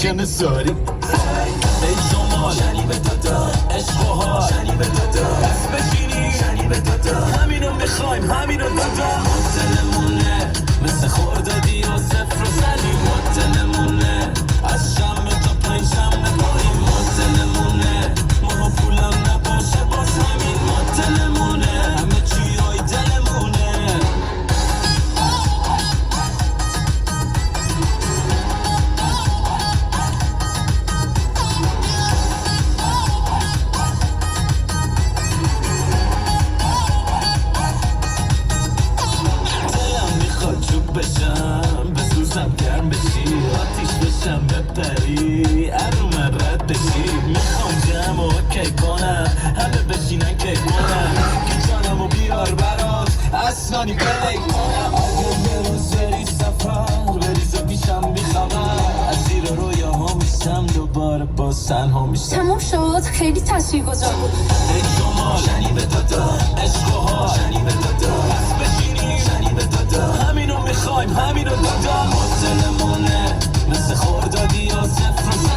جن ساری ای جمال شنی به دادا عشق و حال شنی به دادا دست بشینی شنی به دادا همینو میخوایم همینو دادا دلمونه مثل خوردادی و صفر و صلیب دلمونه از شنبه تا پنجشنبه پایین دلمونه ما پولم نباشه باز همین دلمونه همه چی های دلمونه بشم بسوزم گرم بشی آتیش بشم بپری ارومن رد بشی میخوام جمع و اوکی کنم همه بشینن که کنم که جانمو بیار برات اصلانی پلی کنم اگه یه روز بری سفر بریز پیشم بیخبر از زیر رویا ها میشم دوباره باز تنها میشم تموم شد خیلی تاثیرگذار بود ای شما شنی به دادا عشق و حال شنی به دادا دست بشینی شنی به دادا همینو میخوایم همینو دادا دلمونه مثل خوردادی و صفر و